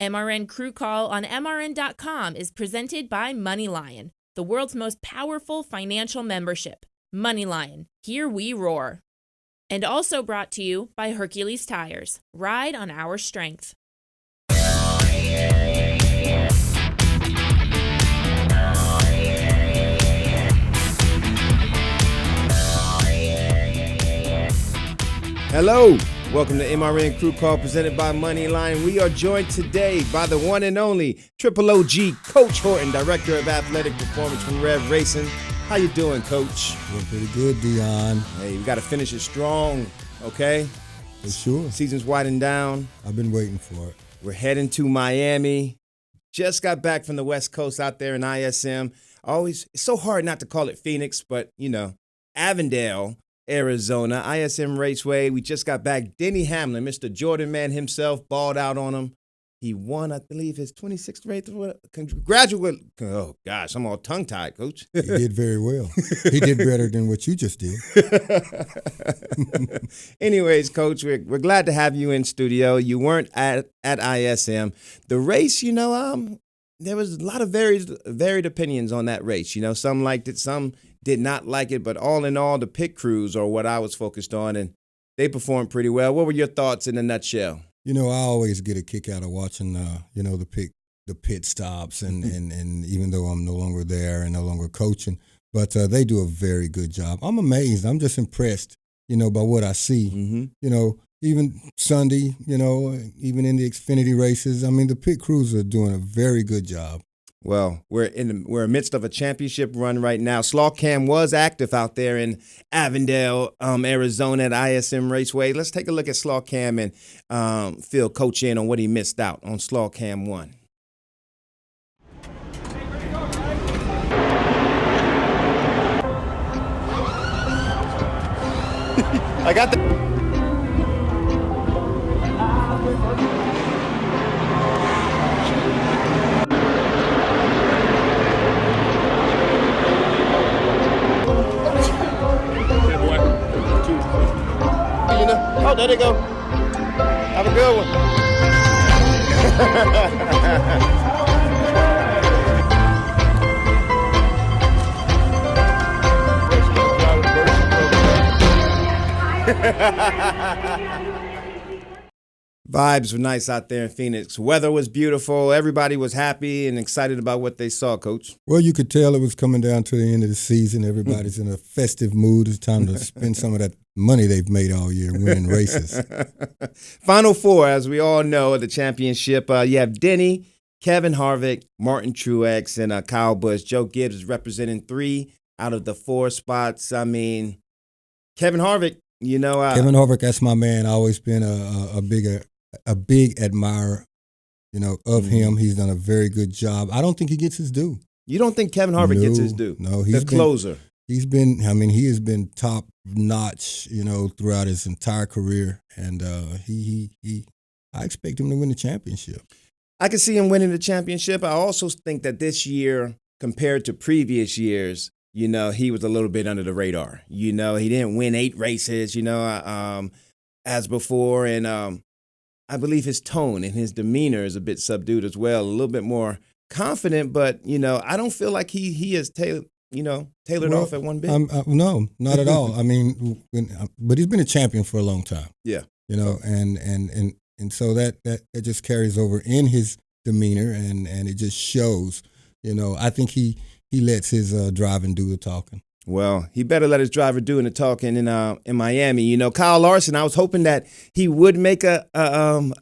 MRN Crew Call on MRN.com is presented by MoneyLion, the world's most powerful financial membership. MoneyLion, here we roar. And also brought to you by Hercules Tires. Ride on our strength. Hello, welcome to MRN Crew Call presented by MoneyLion. We are joined today by the one and only Triple OG, Coach Horton, Director of Athletic Performance from Rev Racing. How you doing, Coach? Doing pretty good, Dion. Hey, we got to finish it strong, okay? For sure. Season's winding down. I've been waiting for it. We're heading to Miami. Just got back from the West Coast out there in ISM. It's so hard not to call it Phoenix, but, Avondale, Arizona, ISM Raceway. We just got back. Denny Hamlin, Mr. Jordan Man himself, balled out on him. He won, I believe, his 26th race. Congratulations. Oh, gosh, I'm all tongue-tied, Coach. He did very well. He did better than what you just did. Anyways, Coach, we're glad to have you in studio. You weren't at ISM. The race, there was a lot of varied opinions on that race. Some liked it, some did not like it, but all in all, the pit crews are what I was focused on, and they performed pretty well. What were your thoughts in a nutshell? I always get a kick out of watching, the pit stops, and even though I'm no longer there and no longer coaching, but they do a very good job. I'm amazed. I'm just impressed, by what I see. Mm-hmm. Even Sunday, even in the Xfinity races, the pit crews are doing a very good job. Well, we're amidst of a championship run right now. Slaw Cam was active out there in Avondale, Arizona at ISM Raceway. Let's take a look at Slaw Cam and fill Coach in on what he missed out on Slaw Cam 1. I got the... Oh, there they go. Have a good one. Vibes were nice out there in Phoenix. Weather was beautiful. Everybody was happy and excited about what they saw, Coach. Well, you could tell it was coming down to the end of the season. Everybody's in a festive mood. It's time to spend some of that money they've made all year winning races. Final four, as we all know, of the championship. You have Denny, Kevin Harvick, Martin Truex, and Kyle Busch. Joe Gibbs is representing 3 out of the 4 spots. Kevin Harvick, Kevin Harvick, that's my man. I've always been a big admirer, of him. He's done a very good job. I don't think he gets his due. You don't think Kevin Harvick gets his due? No, he's the closer. He has been top notch, throughout his entire career, and I expect him to win the championship. I can see him winning the championship. I also think that this year, compared to previous years, he was a little bit under the radar. He didn't win 8 races, as before, and I believe his tone and his demeanor is a bit subdued as well, a little bit more confident, but I don't feel like he is tailored off at one bit. No, not at all. But he's been a champion for a long time. Yeah. And so that just carries over in his demeanor, and it just shows. I think he lets his driving do the talking. Well, he better let his driver do the talking in Miami. Kyle Larson, I was hoping that he would make a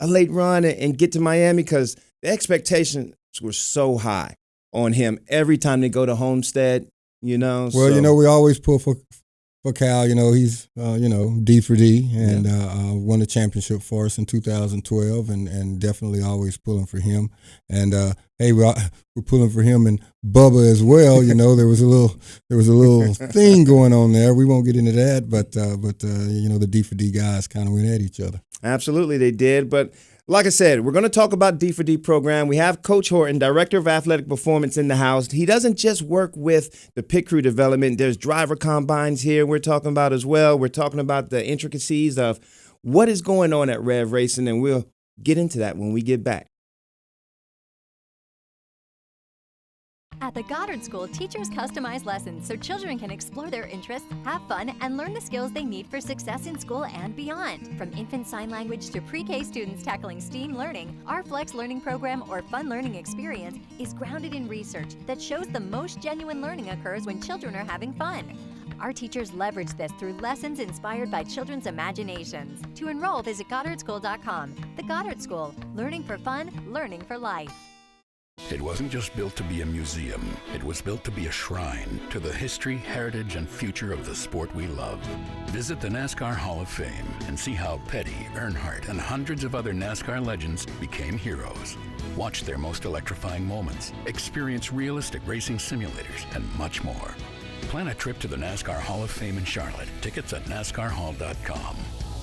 late run and get to Miami because the expectations were so high on him every time they go to Homestead. Well, we always pull for Cal. He's D for D and won the championship for us in 2012, and definitely always pulling for him. And hey, we're pulling for him and Bubba as well. There was a little thing going on there. We won't get into that, but the D for D guys kind of went at each other. Absolutely, they did, but. Like I said, we're going to talk about D4D program. We have Coach Horton, Director of Athletic Performance, in the house. He doesn't just work with the pit crew development. There's driver combines here we're talking about as well. We're talking about the intricacies of what is going on at Rev Racing, and we'll get into that when we get back. At the Goddard School, teachers customize lessons so children can explore their interests, have fun, and learn the skills they need for success in school and beyond. From infant sign language to pre-K students tackling STEAM learning, our Flex Learning Program or Fun Learning Experience is grounded in research that shows the most genuine learning occurs when children are having fun. Our teachers leverage this through lessons inspired by children's imaginations. To enroll, visit GoddardSchool.com. The Goddard School, learning for fun, learning for life. It wasn't just built to be a museum. It was built to be a shrine to the history, heritage, and future of the sport we love. Visit the NASCAR Hall of Fame and see how Petty, Earnhardt, and hundreds of other NASCAR legends became heroes. Watch their most electrifying moments, experience realistic racing simulators, and much more. Plan a trip to the NASCAR Hall of Fame in Charlotte. Tickets at NASCARHall.com.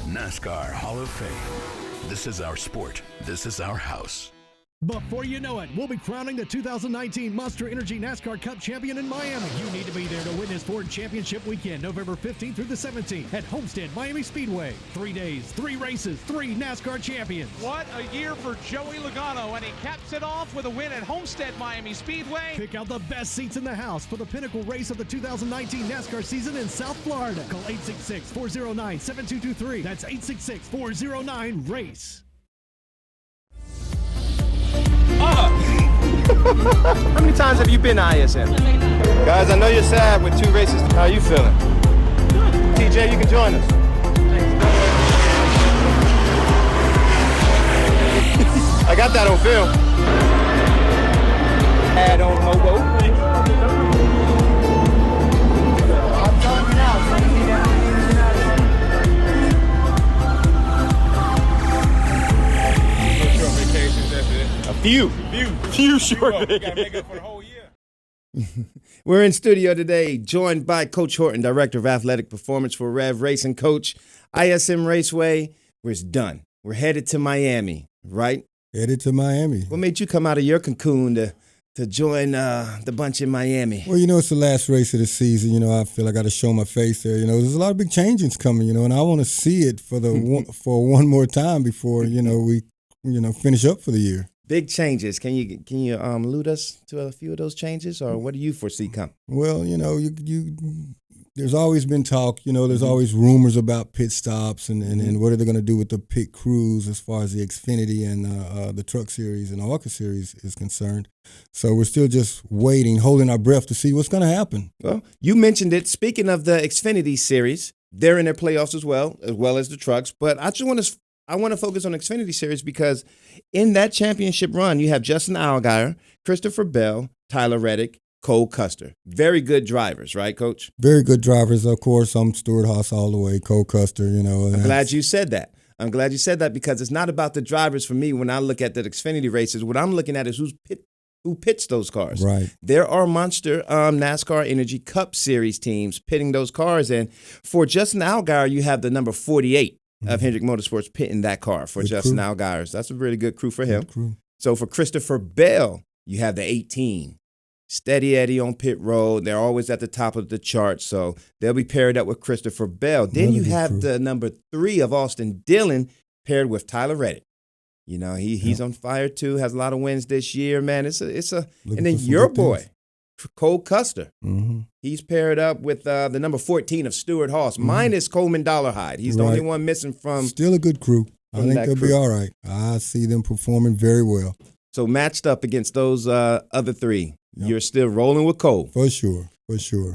NASCAR Hall of Fame. This is our sport. This is our house. Before you know it, we'll be crowning the 2019 Monster Energy NASCAR Cup champion in Miami. You need to be there to witness Ford Championship Weekend, November 15th through the 17th at Homestead Miami Speedway. 3 days, 3 races, 3 NASCAR champions. What a year for Joey Logano, and he caps it off with a win at Homestead Miami Speedway. Pick out the best seats in the house for the pinnacle race of the 2019 NASCAR season in South Florida. Call 866-409-7223. That's 866-409-RACE. How many times have you been to ISM? Guys, I know you're sad with 2 races. How are you feeling? TJ, you can join us. I got that on film. Add on logo. I'm telling you now. Short vacations, that's it. A few short vacations. Gotta make up for the whole year. We're in studio today, joined by Coach Horton, Director of Athletic Performance for Rev Racing. Coach, ISM Raceway, we're done. We're headed to Miami, right? Headed to Miami. What made you come out of your cocoon to join the bunch in Miami? Well, it's the last race of the season. I feel I got to show my face there. There's a lot of big changes coming, and I want to see it for one more time before, we finish up for the year. Big changes. Can you allude us to a few of those changes, or what do you foresee coming? Well, there's always been talk. There's always rumors about pit stops and what are they going to do with the pit crews as far as the Xfinity and the Truck Series and the ARCA Series is concerned. So we're still just waiting, holding our breath to see what's going to happen. Well, you mentioned it. Speaking of the Xfinity Series, they're in their playoffs as well as the trucks. But I want to focus on Xfinity Series because in that championship run, you have Justin Allgaier, Christopher Bell, Tyler Reddick, Cole Custer. Very good drivers, right, Coach? Very good drivers, of course. I'm Stewart-Haas all the way, Cole Custer, I'm glad you said that. I'm glad you said that because it's not about the drivers for me when I look at the Xfinity races. What I'm looking at is who pits those cars. Right. There are monster NASCAR Energy Cup Series teams pitting those cars. And for Justin Allgaier, you have the number 48. Of Hendrick Motorsports pitting that car for good Justin Allgaier. That's a really good crew for him. So for Christopher Bell, you have the 18. Steady Eddie on pit road. They're always at the top of the chart, so they'll be paired up with Christopher Bell. Then you have the number 3 of Austin Dillon paired with Tyler Reddick. He's on fire too. Has a lot of wins this year, man. And then your boy, Cole Custer. Mm-hmm. He's paired up with the number 14 of Stewart-Haas, minus Coleman Dollarhide. He's the only one missing from. Still a good crew. I think they'll be all right. I see them performing very well. So matched up against those other 3, you're still rolling with Cole. For sure.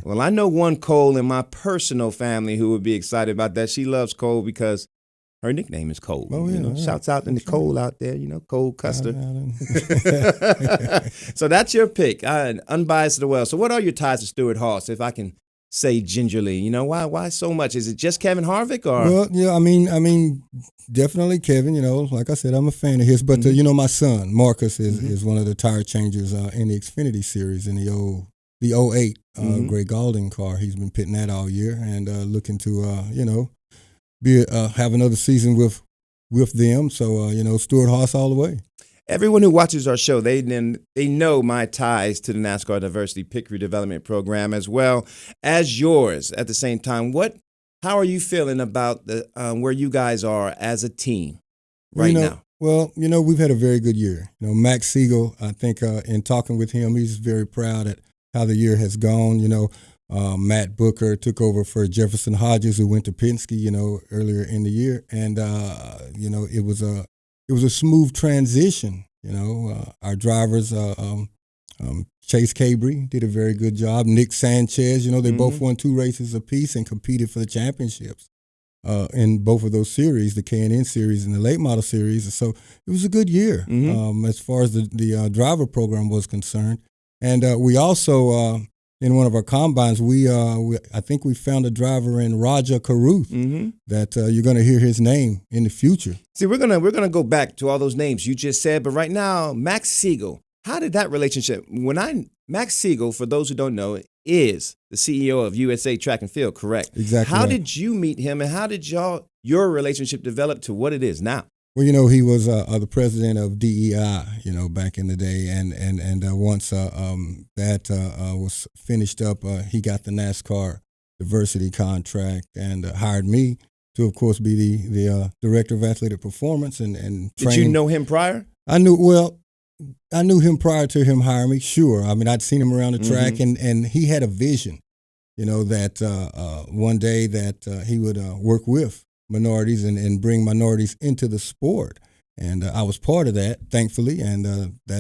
Well, I know one Cole in my personal family who would be excited about that. She loves Cole because her nickname is Cole. Oh, yeah. Shouts out to Nicole out there, Cole Custer. So that's your pick, unbiased as well. So what are your ties to Stewart-Haas, if I can say gingerly? Why so much? Is it just Kevin Harvick? Or? Well, yeah, I mean, definitely Kevin. Like I said, I'm a fan of his. But, my son, Marcus, is one of the tire changers in the Xfinity Series in the 08 Greg Galding car. He's been pitting that all year and looking to, have another season with them. So, Stewart-Haas all the way. Everyone who watches our show, they know my ties to the NASCAR Diversity Pit Crew Development Program as well as yours at the same time. How are you feeling about where you guys are as a team right now? Well, we've had a very good year. Max Siegel, I think in talking with him, he's very proud at how the year has gone. Matt Booker took over for Jefferson Hodges, who went to Penske, earlier in the year. And, it was a smooth transition. Our drivers, Chase Cabry did a very good job. Nick Sanchez, they both won 2 races apiece and competed for the championships in both of those series, the K&N series and the late model series. So it was a good year as far as the driver program was concerned. And we also, in one of our combines, I think we found a driver in Raja Caruth that you're going to hear his name in the future. See, we're gonna go back to all those names you just said, but right now, Max Siegel, how did that relationship? Max Siegel, for those who don't know, is the CEO of USA Track and Field, correct? Exactly. How did you meet him, and how did your relationship develop to what it is now? Well, he was the president of DEI, back in the day, and once that was finished up, he got the NASCAR diversity contract and hired me to, of course, be the director of athletic performance and training. Did you know him prior? I knew him prior to him hiring me. Sure, I mean, I'd seen him around the track, and he had a vision, that one day that he would work with minorities and bring minorities into the sport. And I was part of that, thankfully, and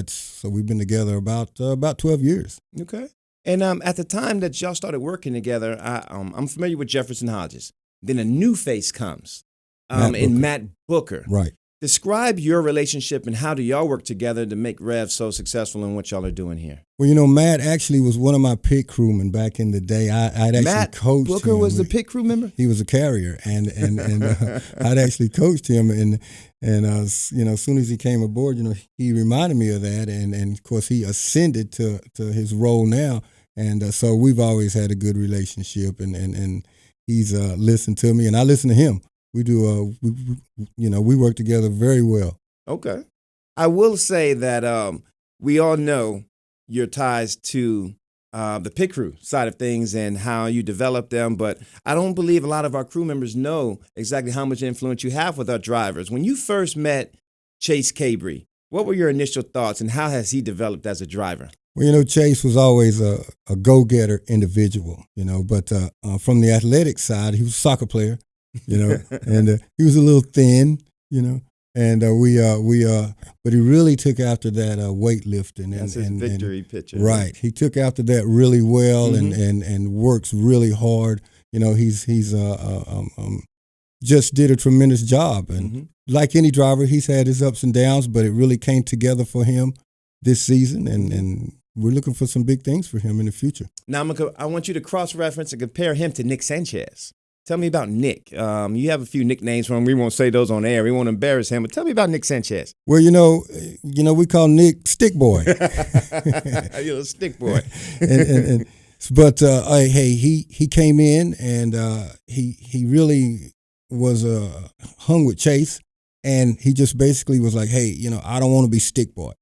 so we've been together about 12 years. Okay. And at the time that y'all started working together, I'm familiar with Jefferson Hodges. Then a new face comes in Matt Booker. Right. Describe your relationship and how do y'all work together to make Rev so successful in what y'all are doing here? Well, Matt actually was one of my pit crewmen back in the day. I'd actually coached him. Matt Booker was the pit crew member? He was a carrier, and I'd actually coached him. And as soon as he came aboard, he reminded me of that. And of course, he ascended to his role now. And so we've always had a good relationship, and he's listened to me, and I listen to him. We do, we work together very well. Okay. I will say that we all know your ties to the pit crew side of things and how you develop them, but I don't believe a lot of our crew members know exactly how much influence you have with our drivers. When you first met Chase Cabry, what were your initial thoughts and how has he developed as a driver? Well, Chase was always a go-getter individual, but from the athletic side, he was a soccer player. And he was a little thin, and but he really took after that weightlifting. That's his victory picture. Right. He took after that really well and works really hard. He's just did a tremendous job. And like any driver, he's had his ups and downs, but it really came together for him this season, and we're looking for some big things for him in the future. Now, I want you to cross-reference and compare him to Nick Sanchez. Tell me about Nick. You have a few nicknames for him. We won't say those on air. We won't embarrass him. But tell me about Nick Sanchez. Well, we call Nick Stick Boy. You're a stick boy. But he came in and he really was hung with Chase, and he just basically was like, hey, I don't want to be stick boy.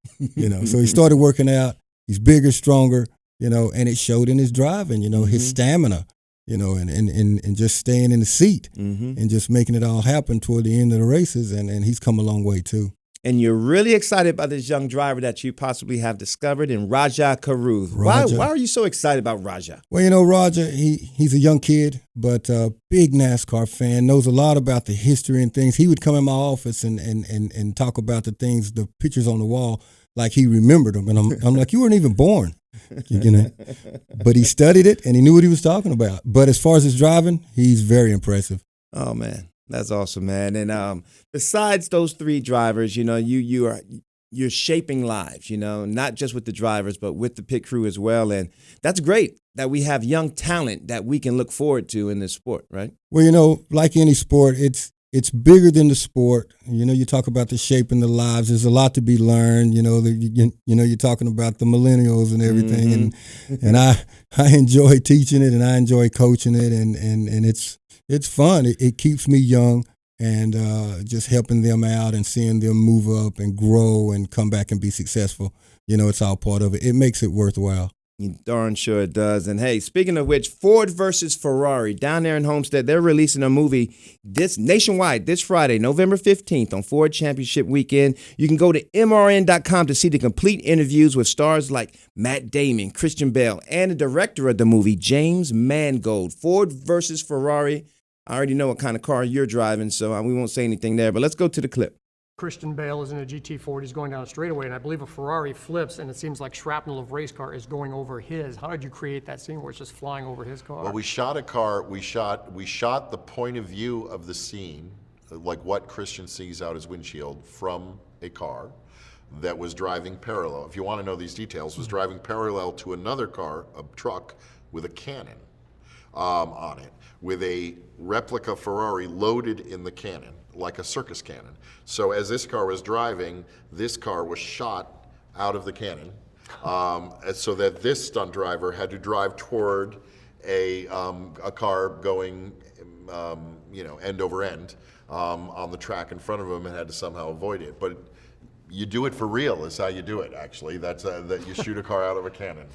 So he started working out. He's bigger, stronger, and it showed in his driving. His stamina. And just staying in the seat and just making it all happen toward the end of the races. And he's come a long way, too. And you're really excited about this young driver that you possibly have discovered in Raja Caruth. Why are you so excited about Raja? Well, Raja, he's a young kid, but a big NASCAR fan, knows a lot about the history and things. He would come in my office and talk about the things, the pictures on the wall, like he remembered them. And I'm like, you weren't even born. But he studied it and he knew what he was talking about. But as far as his driving, he's very impressive. Oh man, that's awesome, man. And besides those 3 drivers, you're shaping lives, not just with the drivers but with the pit crew as well. And that's great that we have young talent that we can look forward to in this sport, right? Well, like any sport, it's bigger than the sport. You talk about the shaping the lives. There's a lot to be learned. You're talking about the millennials and everything, and I enjoy teaching it and I enjoy coaching it, and it's fun. It keeps me young and just helping them out and seeing them move up and grow and come back and be successful. It's all part of it. It makes it worthwhile. You darn sure it does. And hey, speaking of which, Ford versus Ferrari down there in Homestead, they're releasing a movie this nationwide this Friday, November 15th on Ford Championship Weekend. You can go to MRN.com to see the complete interviews with stars like Matt Damon, Christian Bale, and the director of the movie, James Mangold. Ford versus Ferrari. I already know what kind of car you're driving, so we won't say anything there. But let's go to the clip. Christian Bale is in a GT40, he's going down a straightaway, and I believe a Ferrari flips, and it seems like shrapnel of race car is going over his. How did you create that scene where it's just flying over his car? Well, we shot a car, we shot the point of view of the scene, like what Christian sees out his windshield from a car that was driving parallel. If you want to know these details, was driving parallel to another car, a truck, with a cannon on it, with a replica Ferrari loaded in the cannon, like a circus cannon. So as this car was driving, this car was shot out of the cannon, so that this stunt driver had to drive toward a car going, end over end on the track in front of him, and had to somehow avoid it. But you do it for real is how you do it, actually. That's that you shoot a car out of a cannon.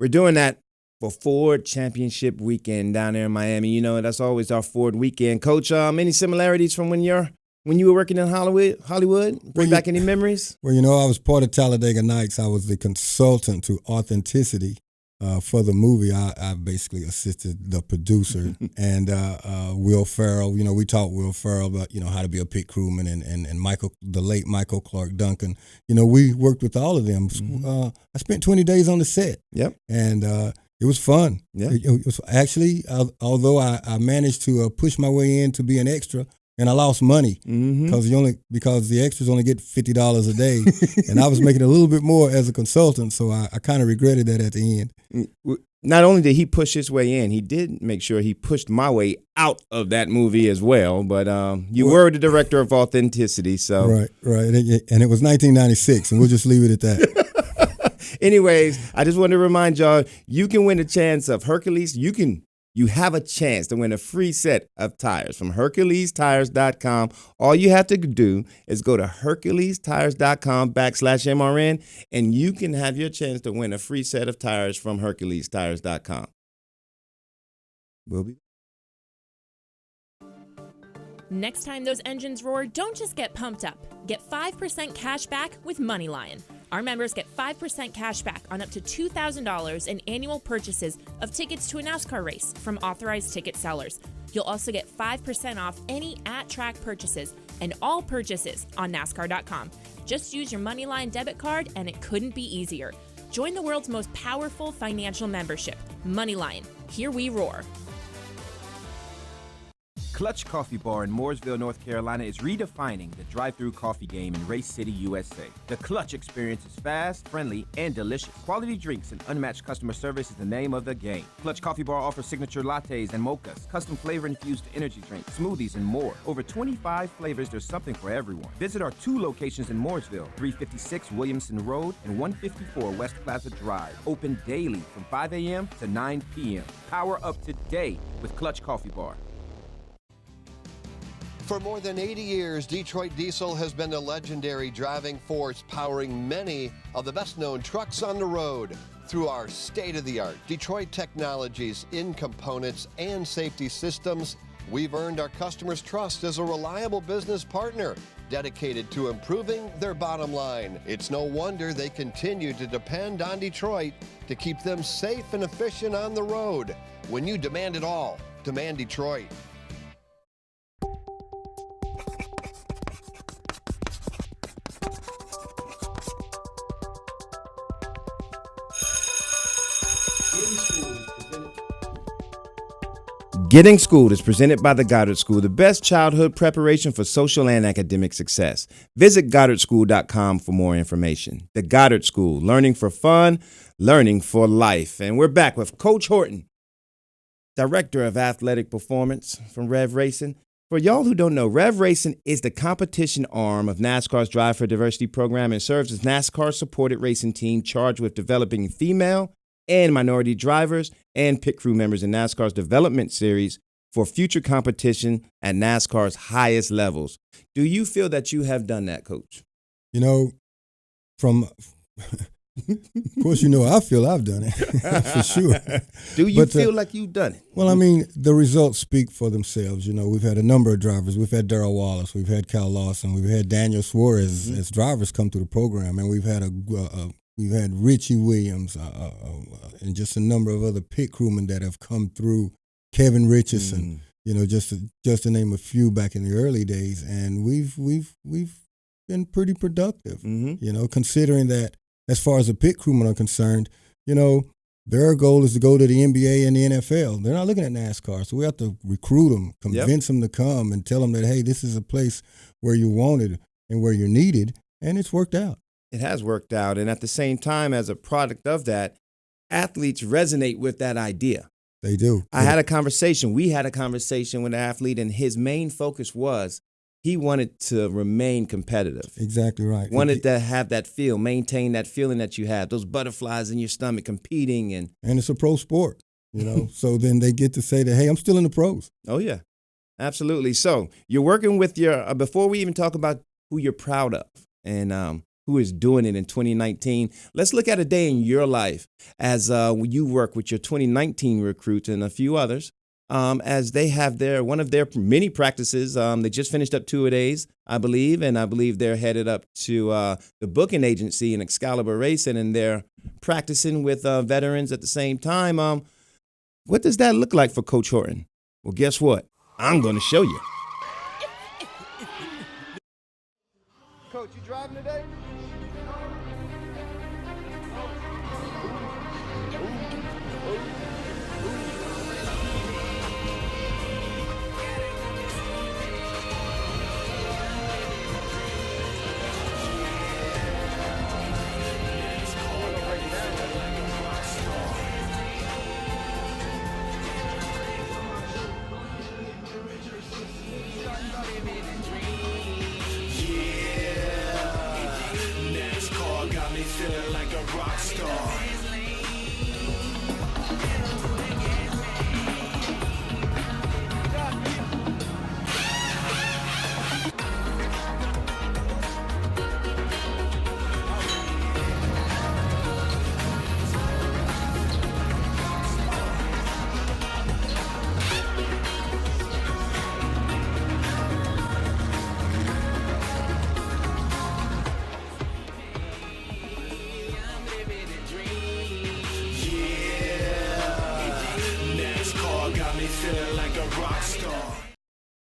We're doing that for Ford Championship Weekend down there in Miami. You know, that's always our Ford weekend. Coach, any similarities from when you were working in Hollywood? Bring back any memories? Well, I was part of Talladega Nights. I was the consultant to authenticity for the movie. I basically assisted the producer and Will Ferrell. We taught Will Ferrell about, how to be a pit crewman, and Michael, the late Michael Clark Duncan. We worked with all of them. I spent 20 days on the set. Yep. And it was fun. Yeah. It was actually, although I managed to push my way in to be an extra, and I lost money because the extras only get $50 a day, and I was making a little bit more as a consultant, so I kind of regretted that at the end. Not only did he push his way in, he did make sure he pushed my way out of that movie as well. But you were the director of authenticity, so right, and it was 1996, and we'll just leave it at that. Anyways, I just want to remind y'all, you can win a chance of Hercules. You have a chance to win a free set of tires from HerculesTires.com. All you have to do is go to HerculesTires.com/MRN, and you can have your chance to win a free set of tires from HerculesTires.com. We'll be Next time those engines roar, don't just get pumped up. Get 5% cash back with MoneyLion. Our members get 5% cash back on up to $2,000 in annual purchases of tickets to a NASCAR race from authorized ticket sellers. You'll also get 5% off any at-track purchases and all purchases on NASCAR.com. Just use your MoneyLion debit card and it couldn't be easier. Join the world's most powerful financial membership, MoneyLion. Here we roar. Clutch Coffee Bar in Mooresville, North Carolina is redefining the drive-thru coffee game in Race City, USA. The Clutch experience is fast, friendly, and delicious. Quality drinks and unmatched customer service is the name of the game. Clutch Coffee Bar offers signature lattes and mochas, custom flavor-infused energy drinks, smoothies, and more. Over 25 flavors, there's something for everyone. Visit our 2 locations in Mooresville, 356 Williamson Road and 154 West Plaza Drive. Open daily from 5 a.m. to 9 p.m. Power up today with Clutch Coffee Bar. For more than 80 years, Detroit Diesel has been the legendary driving force powering many of the best-known trucks on the road. Through our state-of-the-art Detroit technologies in components and safety systems, we've earned our customers' trust as a reliable business partner dedicated to improving their bottom line. It's no wonder they continue to depend on Detroit to keep them safe and efficient on the road. When you demand it all, demand Detroit. Getting Schooled is presented by the Goddard School, the best childhood preparation for social and academic success. Visit GoddardSchool.com for more information. The Goddard School, learning for fun, learning for life. And we're back with Coach Horton, Director of Athletic Performance from Rev Racing. For y'all who don't know, Rev Racing is the competition arm of NASCAR's Drive for Diversity program and serves as NASCAR's supported racing team charged with developing female and minority drivers and pit crew members in NASCAR's development series for future competition at NASCAR's highest levels. Do you feel that you have done that, Coach? From Of course, I feel I've done it for sure. Do you feel like you've done it? Well, I mean, the results speak for themselves. We've had a number of drivers. We've had Darrell Wallace. We've had Kyle Lawson. We've had Daniel Suarez as drivers come through the program, and we've had Richie Williams and just a number of other pit crewmen that have come through. Kevin Richardson, just to name a few back in the early days, and we've been pretty productive. Considering that as far as the pit crewmen are concerned, their goal is to go to the NBA and the NFL. They're not looking at NASCAR, so we have to recruit them, convince them to come, and tell them that, hey, this is a place where you're wanted and where you're needed, and it's worked out. It has worked out, and at the same time, as a product of that, athletes resonate with that idea. They do. We had a conversation with an athlete, and his main focus was he wanted to remain competitive. Exactly right. Wanted to have that feel, maintain that feeling that you have, those butterflies in your stomach competing. And it's a pro sport, so then they get to say that, hey, I'm still in the pros. Oh, yeah, absolutely. So you're working with your, before we even talk about who you're proud of and who is doing it in 2019, let's look at a day in your life as you work with your 2019 recruits and a few others. As they have one of their many practices. They just finished up 2-a-days, I believe, and I believe they're headed up to the booking agency in Excalibur Racing, and they're practicing with veterans at the same time. What does that look like for Coach Horton? Well, guess what? I'm going to show you. Coach, you driving today?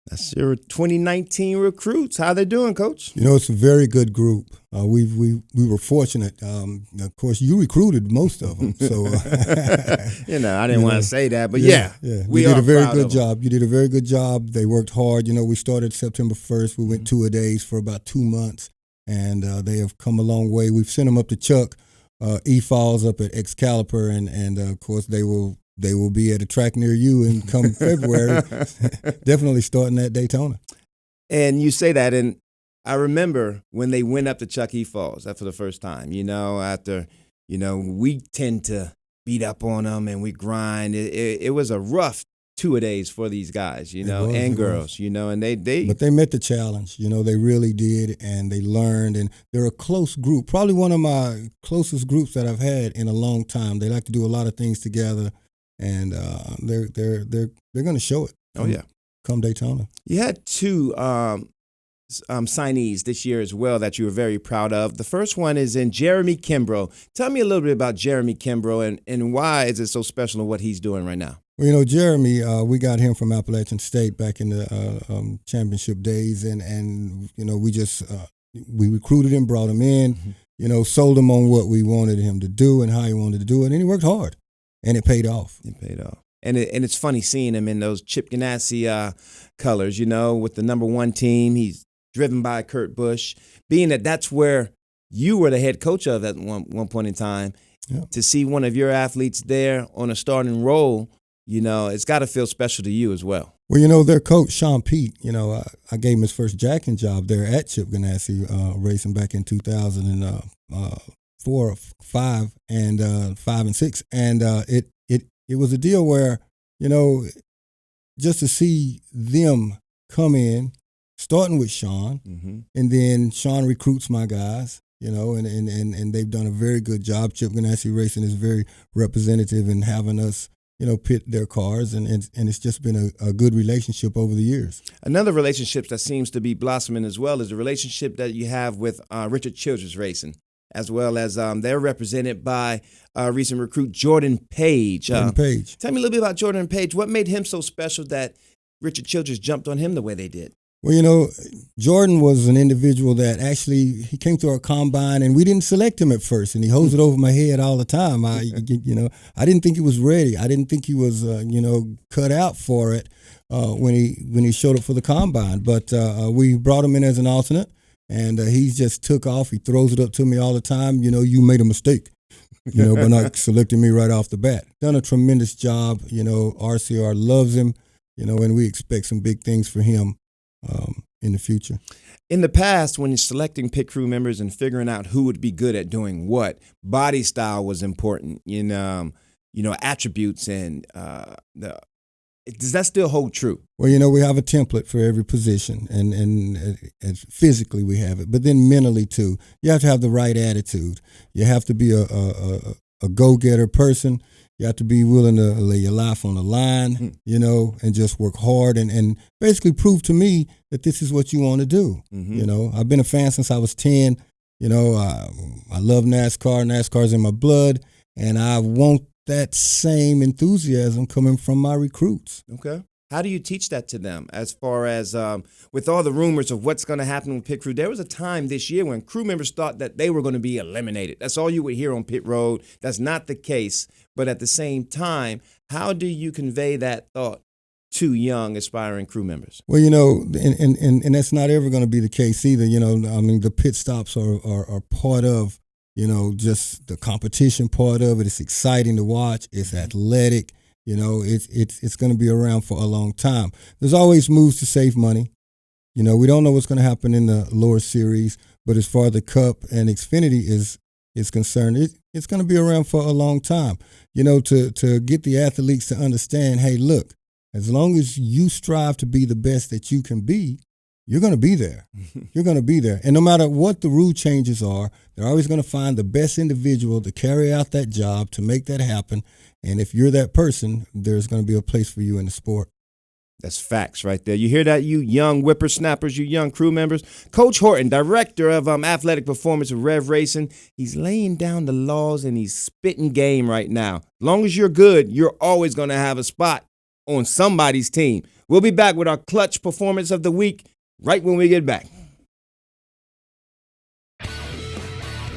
That's your 2019 recruits. How they doing, Coach? It's a very good group. We were fortunate. Of course, you recruited most of them, so I didn't want to say that, but yeah. we did a very proud good of them. job. You did a very good job. They worked hard. We started September 1st. We went 2-a-days for about 2 months, and they have come a long way. We've sent them up to Chuck E-Falls up at Excalibur, and of course they will be at a track near you and come February, definitely starting at Daytona. And you say that, and I remember when they went up to Chuck E. Falls for the first time, after, we tend to beat up on them and we grind. It was a rough 2-a-days for these guys, and girls, and they. But they met the challenge, they really did, and they learned, and they're a close group, probably one of my closest groups that I've had in a long time. They like to do a lot of things together. And they're going to show it. Oh yeah, come Daytona. You had 2 signees this year as well that you were very proud of. The first one is in Jeremy Kimbrough. Tell me a little bit about Jeremy Kimbrough and why is it so special in what he's doing right now? Well, Jeremy, we got him from Appalachian State back in the championship days, and we just we recruited him, brought him in, sold him on what we wanted him to do and how he wanted to do it, and he worked hard. And it paid off. And it's funny seeing him in those Chip Ganassi colors, with the number 1 team. He's driven by Kurt Busch. Being that's where you were the head coach of at one point in time. Yeah. To see one of your athletes there on a starting role, it's got to feel special to you as well. Well, their coach, Sean Pete, I gave him his first jacking job there at Chip Ganassi Racing back in 2004, 5, and 5 and 6, and it was a deal where just to see them come in, starting with Sean, and then Sean recruits my guys, and they've done a very good job. Chip Ganassi Racing is very representative in having us, pit their cars, and it's just been a good relationship over the years. Another relationship that seems to be blossoming as well is the relationship that you have with Richard Childress Racing, as well as they're represented by recent recruit Jordan Page. Jordan Page. Tell me a little bit about Jordan Page. What made him so special that Richard Childress jumped on him the way they did? Well, Jordan was an individual that actually, he came through our combine, and we didn't select him at first, and he holds it over my head all the time. I didn't think he was ready. I didn't think he was, cut out for it when he showed up for the combine. But we brought him in as an alternate, and he just took off. He throws it up to me all the time. You made a mistake, by not selecting me right off the bat. Done a tremendous job. RCR loves him, and we expect some big things for him in the future. In the past, when you're selecting pit crew members and figuring out who would be good at doing what, body style was important. Attributes and does that still hold true? Well, we have a template for every position, and physically we have it, but then mentally too. You have to have the right attitude. You have to be a go-getter person. You have to be willing to lay your life on the line, and just work hard and basically prove to me that this is what you want to do. Mm-hmm. I've been a fan since I was 10. I love NASCAR. NASCAR's in my blood, and I want that same enthusiasm coming from my recruits. Okay. How do you teach that to them as far as with all the rumors of what's going to happen with pit crew? There was a time this year when crew members thought that they were going to be eliminated. That's all you would hear on pit road. That's not the case. But at the same time, how do you convey that thought to young aspiring crew members? Well, and that's not ever going to be the case either. The pit stops are part of, just the competition part of it. It's exciting to watch. It's athletic. It's going to be around for a long time. There's always moves to save money. We don't know what's going to happen in the lower series, but as far as the Cup and Xfinity is concerned, it's going to be around for a long time. To get the athletes to understand, hey, look, as long as you strive to be the best that you can be, you're going to be there. You're going to be there. And no matter what the rule changes are, they're always going to find the best individual to carry out that job, to make that happen. And if you're that person, there's going to be a place for you in the sport. That's facts right there. You hear that, you young whippersnappers, you young crew members? Coach Horton, director of athletic performance of Rev Racing, he's laying down the laws and he's spitting game right now. As long as you're good, you're always going to have a spot on somebody's team. We'll be back with our clutch performance of the week right when we get back.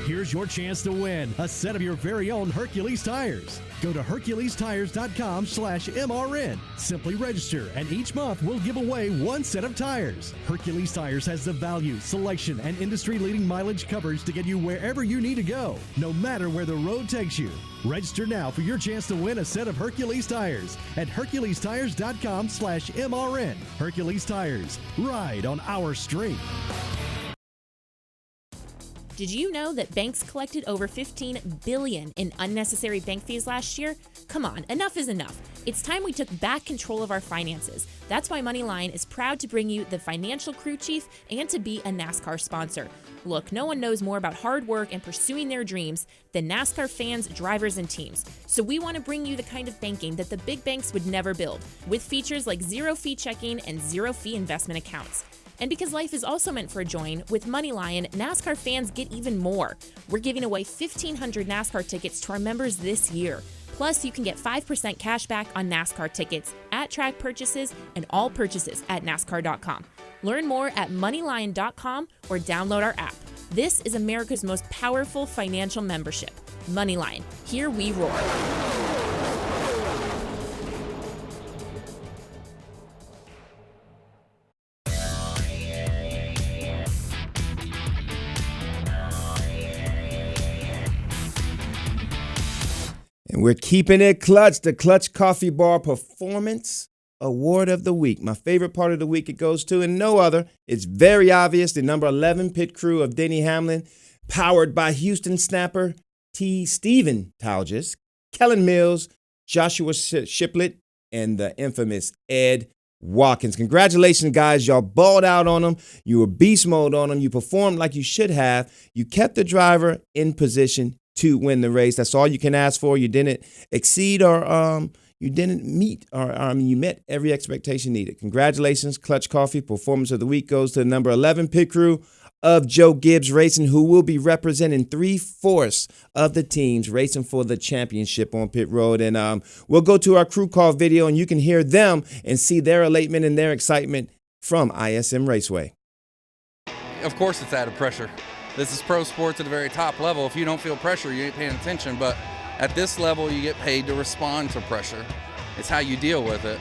Here's your chance to win a set of your very own Hercules tires. Go to HerculesTires.com/MRN. Simply register, and each month we'll give away one set of tires. Hercules Tires has the value, selection, and industry-leading mileage coverage to get you wherever you need to go, no matter where the road takes you. Register now for your chance to win a set of Hercules tires at HerculesTires.com/MRN. Hercules Tires. Ride on our street. Did you know that banks collected over $15 billion in unnecessary bank fees last year? Come on, enough is enough. It's time we took back control of our finances. That's why MoneyLion is proud to bring you the Financial Crew Chief and to be a NASCAR sponsor. Look, no one knows more about hard work and pursuing their dreams than NASCAR fans, drivers, and teams. So we want to bring you the kind of banking that the big banks would never build, with features like zero-fee checking and zero-fee investment accounts. And because life is also meant for a join, with MoneyLion, NASCAR fans get even more. We're giving away 1,500 NASCAR tickets to our members this year. Plus, you can get 5% cash back on NASCAR tickets, at-track purchases, and all purchases at NASCAR.com. Learn more at MoneyLion.com or download our app. This is America's most powerful financial membership. MoneyLion. Here we roar. And we're keeping it clutch, the Clutch Coffee Bar Performance Award of the Week. My favorite part of the week it goes to, and no other. It's very obvious, the number 11 pit crew of Denny Hamlin, powered by Houston snapper Steven Talges, Kellen Mills, Joshua Shiplett, and the infamous Ed Watkins. Congratulations, guys. Y'all balled out on them. You were beast mode on them. You performed like you should have. You kept the driver in position to win the race. That's all you can ask for. You didn't exceed or you didn't meet or you met every expectation needed. Congratulations, Clutch Coffee. Performance of the week goes to the number 11 pit crew of Joe Gibbs Racing, who will be representing 3/4 of the teams racing for the championship on pit road. And we'll go to our crew call video, and you can hear them and see their elatement and their excitement from ISM Raceway. Of course it's added pressure. This is pro sports at a very top level. If you don't feel pressure, you ain't paying attention. But at this level, you get paid to respond to pressure. It's how you deal with it.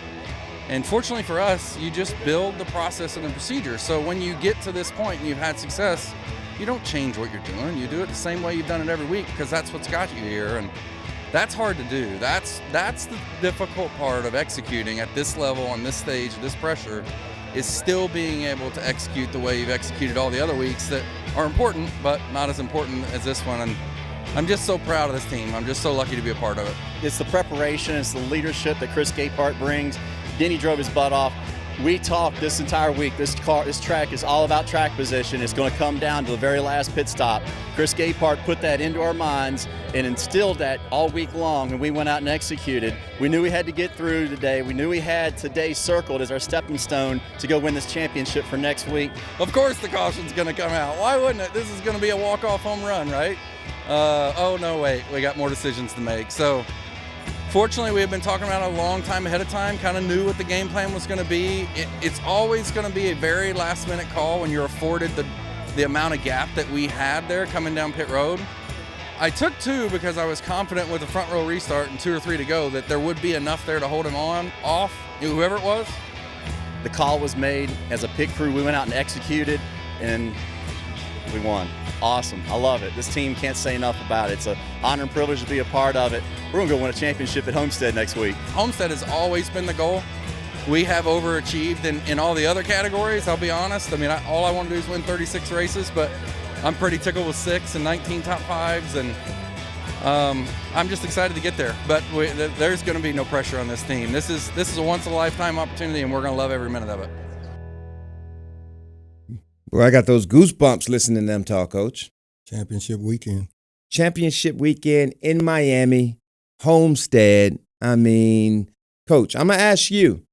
And fortunately for us, you just build the process and the procedure. So when you get to this point and you've had success, you don't change what you're doing. You do it the same way you've done it every week, because that's what's got you here. And that's hard to do. That's the difficult part of executing at this level, on this stage, this pressure, is still being able to execute the way you've executed all the other weeks that are important, but not as important as this one. And I'm just so proud of this team. I'm just so lucky to be a part of it. It's the preparation, it's the leadership that Chris Gapehart brings. Denny drove his butt off. We talked this entire week. This track is all about track position. It's going to come down to the very last pit stop. Chris Gapehart put that into our minds and instilled that all week long, and we went out and executed. We knew we had to get through today. We knew we had today circled as our stepping stone to go win this championship for next week. Of course the caution's going to come out. Why wouldn't it? This is going to be a walk-off home run, right? Oh, no, wait. We got more decisions to make. So fortunately, we have been talking about it a long time ahead of time, kind of knew what the game plan was going to be. It's always going to be a very last-minute call when you're afforded the amount of gap that we had there coming down pit road. I took 2 because I was confident with the front row restart and 2 or 3 to go that there would be enough there to hold him off, whoever it was. The call was made as a pit crew. We went out and executed, and we won. Awesome. I love it. This team can't say enough about it. It's an honor and privilege to be a part of it. We're going to go win a championship at Homestead next week. Homestead has always been the goal. We have overachieved in all the other categories, I'll be honest. I mean, all I want to do is win 36 races, but I'm pretty tickled with 6 and 19 top 5s, and I'm just excited to get there. But there's going to be no pressure on this team. This is a once-in-a-lifetime opportunity, and we're going to love every minute of it. Well, I got those goosebumps listening to them talk, Coach. Championship weekend. Championship weekend in Miami, Homestead. I mean, Coach, I'm going to ask you,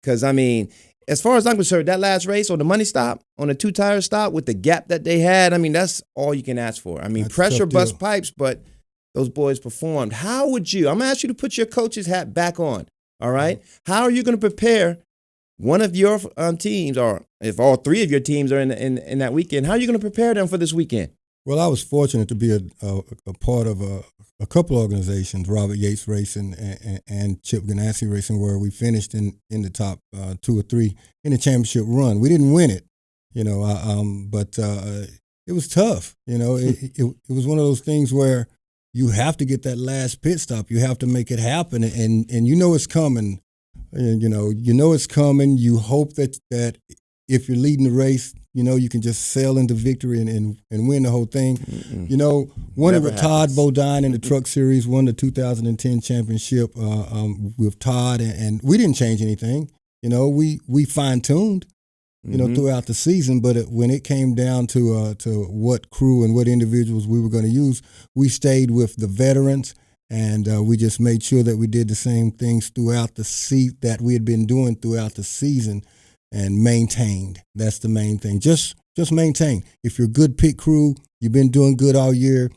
because, I mean, as far as I'm concerned, that last race on the money stop, on the 2-tire stop with the gap that they had, I mean, that's all you can ask for. I mean, that's pressure bust pipes, but those boys performed. How would you, I'm going to ask you to put your coach's hat back on, all right? How are you going to prepare one of your teams, or if all 3 of your teams are in that weekend, how are you going to prepare them for this weekend? Well, I was fortunate to be a part of a couple organizations, Robert Yates Racing and Chip Ganassi Racing, where we finished in the top 2 or 3 in the championship run. We didn't win it, but it was tough. It was one of those things where you have to get that last pit stop. You have to make it happen, and it's coming. It's coming. You hope that if you're leading the race, you can just sail into victory and win the whole thing. Won it with Todd Bodine in the Truck Series, won the 2010 championship with Todd, and we didn't change anything. We fine-tuned, throughout the season, but when it came down to what crew and what individuals we were going to use, we stayed with the veterans. And we just made sure that we did the same things throughout that we had been doing throughout the season, and maintained. That's the main thing. Just maintain. If you're a good pit crew, you've been doing good all year.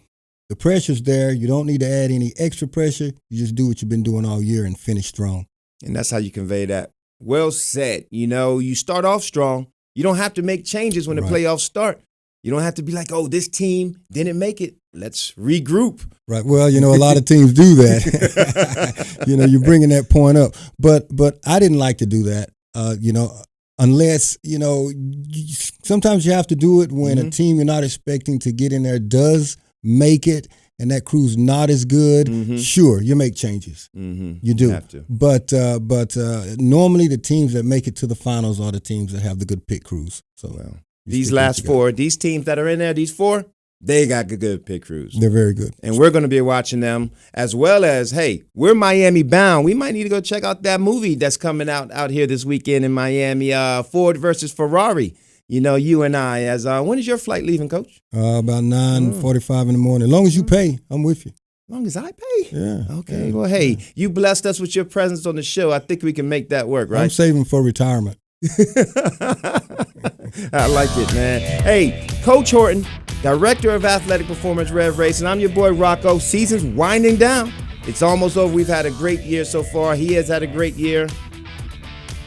The pressure's there. You don't need to add any extra pressure. You just do what you've been doing all year and finish strong. And that's how you convey that. Well said. You start off strong. You don't have to make changes when the playoffs start. You don't have to be like, oh, this team didn't make it. Let's regroup. Right. Well, a lot of teams do that. You're bringing that point up. But I didn't like to do that, unless, sometimes you have to do it when a team you're not expecting to get in there does make it, and that crew's not as good. Sure, you make changes. You do. You have to. But normally the teams that make it to the finals are the teams that have the good pit crews. So these last 4, these teams that are in there, these 4, They got good pit crews. They're very good. And we're going to be watching them, as well as, hey, we're Miami bound. We might need to go check out that movie that's coming out here this weekend in Miami, Ford versus Ferrari. You and I. When is your flight leaving, Coach? About 9:45 in the morning. As long as you pay, I'm with you. As long as I pay? Yeah. Okay. Yeah. Well, hey, you blessed us with your presence on the show. I think we can make that work, right? I'm saving for retirement. I like it, man. Hey, Coach Horton, Director of Athletic Performance Rev Racing. I'm your boy Rocko. Season's winding down. It's almost over. We've had a great year so far. He has had a great year.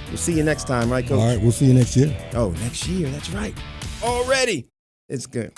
We'll see you next time, right, Coach? All right, we'll see you next year. Oh, next year. That's right. Already. It's good.